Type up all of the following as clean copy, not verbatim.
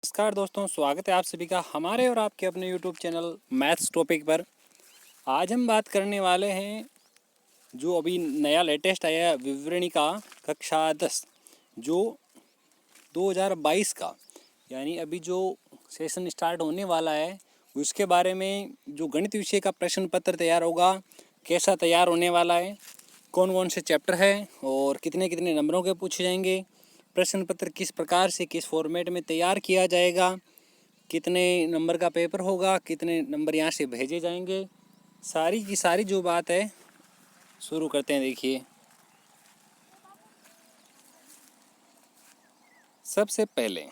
नमस्कार दोस्तों, स्वागत है आप सभी का हमारे और आपके अपने यूट्यूब चैनल मैथ्स टॉपिक पर। आज हम बात करने वाले हैं जो अभी नया लेटेस्ट आया है विवरणी का कक्षा 10 जो 2022 का, यानी अभी जो सेशन स्टार्ट होने वाला है उसके बारे में। जो गणित विषय का प्रश्न पत्र तैयार होगा, कैसा तैयार होने वाला है, कौन कौन से चैप्टर है और कितने कितने नंबरों के पूछे जाएंगे, प्रश्न पत्र किस प्रकार से किस फॉर्मेट में तैयार किया जाएगा, कितने नंबर का पेपर होगा, कितने नंबर यहाँ से भेजे जाएंगे, सारी की सारी जो बात है शुरू करते हैं। देखिए, सबसे पहले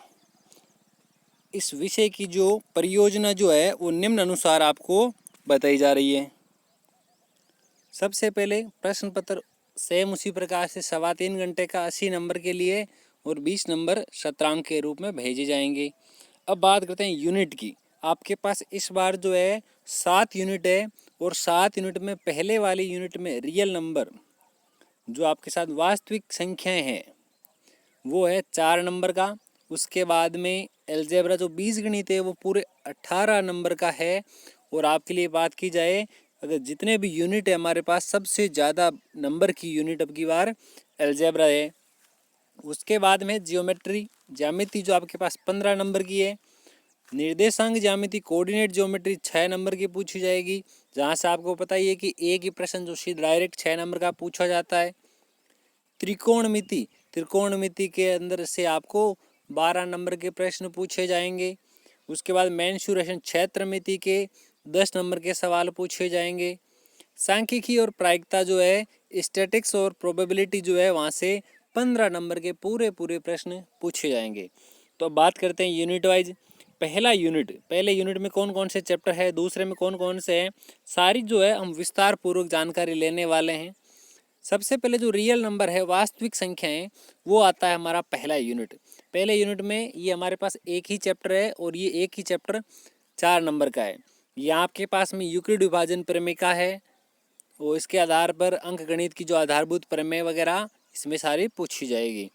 इस विषय की जो परियोजना जो है वो निम्न अनुसार आपको बताई जा रही है। सबसे पहले प्रश्न पत्र सेम उसी प्रकार से 3.25 घंटे का 80 नंबर के लिए और 20 नंबर शतरांक के रूप में भेजे जाएंगे। अब बात करते हैं यूनिट की। आपके पास इस बार जो है 7 यूनिट है और 7 यूनिट में पहले वाली यूनिट में रियल नंबर जो आपके साथ वास्तविक संख्याएं हैं वो है 4 नंबर का। उसके बाद में अलजेब्रा जो बीजगणित है वो पूरे 18 नंबर का है। और आपके लिए बात की जाए, अगर जितने भी यूनिट है हमारे पास सबसे ज़्यादा नंबर की यूनिट अब की बार अलजेब्रा है। उसके बाद में ज्योमेट्री ज्यामिति जो आपके पास 15 नंबर की है। निर्देशांक ज्यामिति कोऑर्डिनेट ज्योमेट्री 6 नंबर की पूछी जाएगी, जहाँ से आपको पता ही है कि एक ही प्रश्न जो सीधा डायरेक्ट 6 नंबर का पूछा जाता है। त्रिकोणमिति के अंदर से आपको 12 नंबर के प्रश्न पूछे जाएंगे। उसके बाद मेंसुरेशन क्षेत्रमिति के 10 नंबर के सवाल पूछे जाएंगे। सांख्यिकी और प्रायिकता जो है, स्टैटिक्स और प्रोबेबिलिटी जो है, वहाँ से 15 नंबर के पूरे प्रश्न पूछे जाएंगे। तो अब बात करते हैं यूनिट वाइज। पहले यूनिट में कौन कौन से चैप्टर है, दूसरे में कौन कौन से हैं, सारी जो है हम विस्तार पूर्वक जानकारी लेने वाले हैं। सबसे पहले जो रियल नंबर है, वास्तविक संख्याएं, वो आता है हमारा पहला यूनिट। पहले यूनिट में ये हमारे पास एक ही चैप्टर है और ये एक ही चैप्टर 4 नंबर का है। ये आपके पास में यूक्लिड विभाजन प्रमेय है और इसके आधार पर अंकगणित की जो आधारभूत प्रमेय वगैरह इसमें सारी पूछी जाएगी।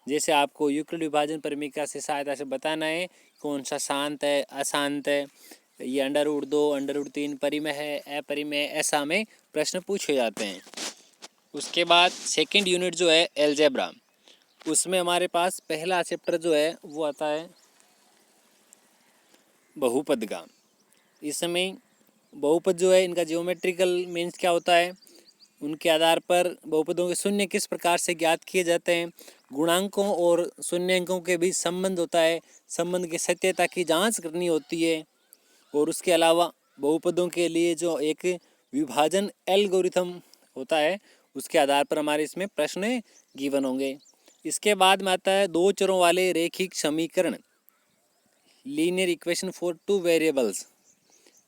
जैसे आपको यूक्लिड विभाजन प्रमेय से सहायता से बताना है कौन सा शांत है, अशांत है, ये √2, √3 परिमेय है, अपरिमेय है, ऐसा हमें प्रश्न पूछे जाते हैं। उसके बाद सेकंड यूनिट जो है अलजेब्रा, उसमें हमारे पास पहला चैप्टर जो है वो आता है बहुपद का। इसमें बहुपद जो है इनका जियोमेट्रिकल मीन्स क्या होता है, उनके आधार पर बहुपदों के शून्य किस प्रकार से ज्ञात किए जाते हैं, गुणांकों और शून्यांकों के बीच संबंध होता है, संबंध की सत्यता की जांच करनी होती है। और उसके अलावा बहुपदों के लिए जो एक विभाजन एल्गोरिथम होता है उसके आधार पर हमारे इसमें प्रश्न गिवन होंगे। इसके बाद में आता है दो चरों वाले रैखिक समीकरण, लीनियर इक्वेशन फॉर 2 वेरिएबल्स।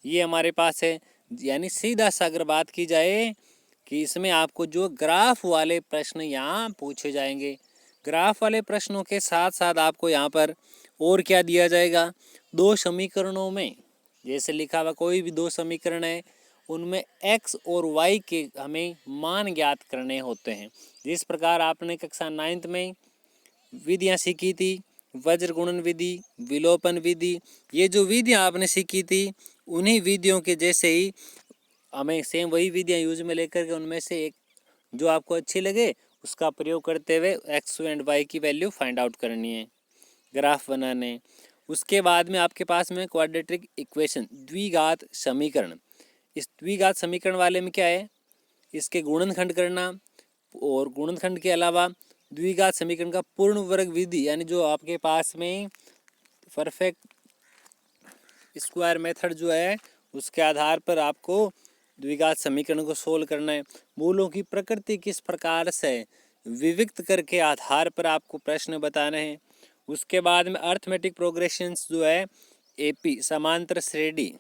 ये हमारे पास है। यानी सीधा सा अगर बात की जाए कि इसमें आपको जो ग्राफ वाले प्रश्न यहाँ पूछे जाएंगे, ग्राफ वाले प्रश्नों के साथ साथ आपको यहाँ पर और क्या दिया जाएगा, दो समीकरणों में जैसे लिखा हुआ कोई भी दो समीकरण है उनमें x और y के हमें मान ज्ञात करने होते हैं। जिस प्रकार आपने कक्षा 9th में विधियाँ सीखी थी, वज्र गुणन विधि, विलोपन विधि, ये जो विधियाँ आपने सीखी थी उन्हीं विधियों के जैसे ही हमें सेम वही विधियाँ यूज में लेकर के उनमें से एक जो आपको अच्छी लगे उसका प्रयोग करते हुए x एंड y की वैल्यू फाइंड आउट करनी है, ग्राफ बनाने। उसके बाद में आपके पास में क्वाड्रेटिक इक्वेशन, द्विघात समीकरण। इस द्विघात समीकरण वाले में क्या है, इसके गुणनखंड करना और गुणनखंड के अलावा द्विघात समीकरण का पूर्ण वर्ग विधि, यानी जो आपके पास में परफेक्ट स्क्वायर मेथड जो है उसके आधार पर आपको द्विघात समीकरण को सोल्व करना है। मूलों की प्रकृति किस प्रकार से विविक्त करके आधार पर आपको प्रश्न बताने हैं। उसके बाद में अर्थमेटिक प्रोग्रेशंस जो है एपी समांतर श्रेणी,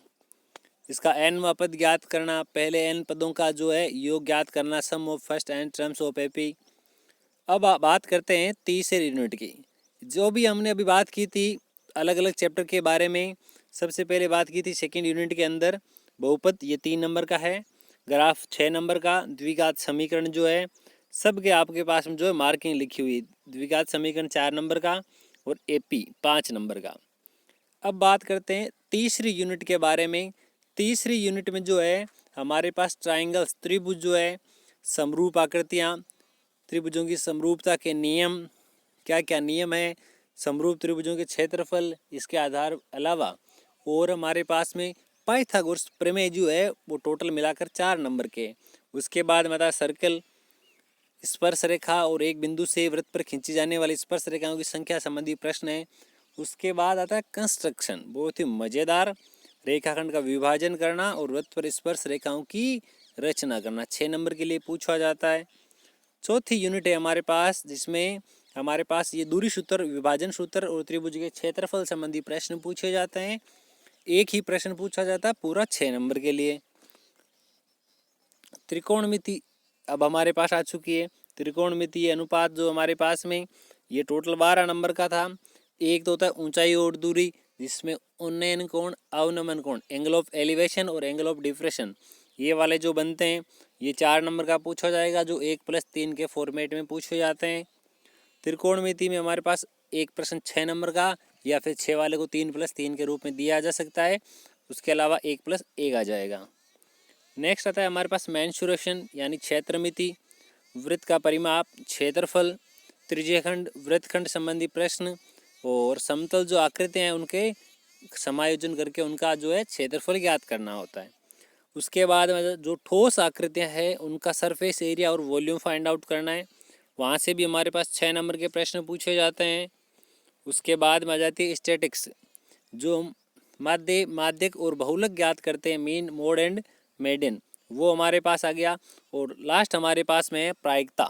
इसका n पद ज्ञात करना, पहले n पदों का जो है योग ज्ञात करना, sum of first n terms of AP. अब बात करते हैं तीसरे यूनिट की। जो भी हमने अभी बात की थी अलग अलग चैप्टर के बारे में, सबसे पहले बात की थी सेकेंड यूनिट के अंदर बहुपद, ये 3 नंबर का है, ग्राफ 6 नंबर का, द्विघात समीकरण जो है सब के आपके पास में जो है मार्किंग लिखी हुई, द्विघात समीकरण 4 नंबर का और एपी 5 नंबर का। अब बात करते हैं तीसरी यूनिट के बारे में। तीसरी यूनिट में जो है हमारे पास ट्राइंगल्स, त्रिभुज जो है, समरूप आकृतियाँ, त्रिभुजों की समरूपता के नियम, क्या क्या नियम है, समरूप त्रिभुजों के क्षेत्रफल, इसके आधार अलावा और हमारे पास में पाइथागोरस प्रमेय जो है वो टोटल मिलाकर 4 नंबर के। उसके बाद में आता है सर्कल, स्पर्श रेखा और एक बिंदु से वृत्त पर खींची जाने वाली स्पर्श रेखाओं की संख्या संबंधी प्रश्न है। उसके बाद आता है कंस्ट्रक्शन, बहुत ही मज़ेदार, रेखाखंड का विभाजन करना और वृत्त पर स्पर्श रेखाओं की रचना करना, 6 नंबर के लिए पूछा जाता है। चौथी यूनिट है हमारे पास जिसमें हमारे पास ये दूरी सूत्र, विभाजन सूत्र और त्रिभुज के क्षेत्रफल संबंधी प्रश्न पूछे जाते हैं। एक ही प्रश्न पूछा जाता है पूरा 6 नंबर के लिए। त्रिकोणमिति अब हमारे पास आ चुकी है। त्रिकोणमितीय अनुपात जो हमारे पास में ये टोटल 12 नंबर का था। एक तो होता है ऊंचाई और दूरी, जिसमें उन्नयन कोण, अवनमन कोण, एंगल ऑफ एलिवेशन और एंगल ऑफ डिफ्रेशन, ये वाले जो बनते हैं ये 4 नंबर का पूछा जाएगा, जो 1+3 के फॉर्मेट में पूछे जाते हैं। त्रिकोणमिति में हमारे पास एक प्रश्न 6 नंबर का या फिर 6 वाले को 3+3 के रूप में दिया जा सकता है। उसके अलावा 1+1 आ जाएगा। नेक्स्ट आता है हमारे पास मेंसुरेशन यानी क्षेत्रमिति, वृत्त का परिमाप, क्षेत्रफल, त्रिज्यखंड, वृत्तखंड संबंधी प्रश्न और समतल जो आकृतियाँ हैं उनके समायोजन करके उनका जो है क्षेत्रफल ज्ञात करना होता है। उसके बाद में जो ठोस आकृतियाँ हैं उनका सरफेस एरिया और वॉल्यूम फाइंड आउट करना है। वहाँ से भी हमारे पास 6 नंबर के प्रश्न पूछे जाते हैं। उसके बाद में आ जाती है स्टैटिक्स, जो माध्यक और बहुलक ज्ञात करते हैं, मीन, मोड एंड मेडियन, वो हमारे पास आ गया। और लास्ट हमारे पास में है प्रायिकता,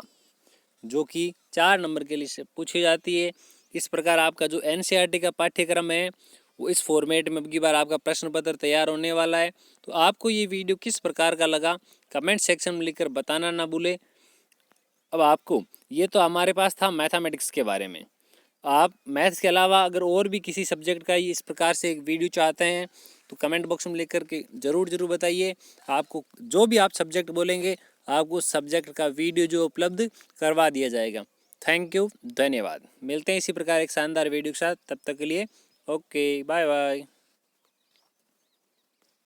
जो कि 4 नंबर के लिए पूछी जाती है। इस प्रकार आपका जो एनसीईआरटी का पाठ्यक्रम है वो इस फॉर्मेट में अब की बार आपका प्रश्न पत्र तैयार होने वाला है। तो आपको ये वीडियो किस प्रकार का लगा कमेंट सेक्शन में लिखकर बताना ना भूले। अब आपको ये तो हमारे पास था मैथमेटिक्स के बारे में। आप मैथ्स के अलावा अगर और भी किसी सब्जेक्ट का इस प्रकार से एक वीडियो चाहते हैं तो कमेंट बॉक्स में लिख करके ज़रूर बताइए। आपको जो भी आप सब्जेक्ट बोलेंगे आपको उस सब्जेक्ट का वीडियो जो उपलब्ध करवा दिया जाएगा। थैंक यू, धन्यवाद। मिलते हैं इसी प्रकार एक शानदार वीडियो के साथ, तब तक के लिए ओके, बाय बाय।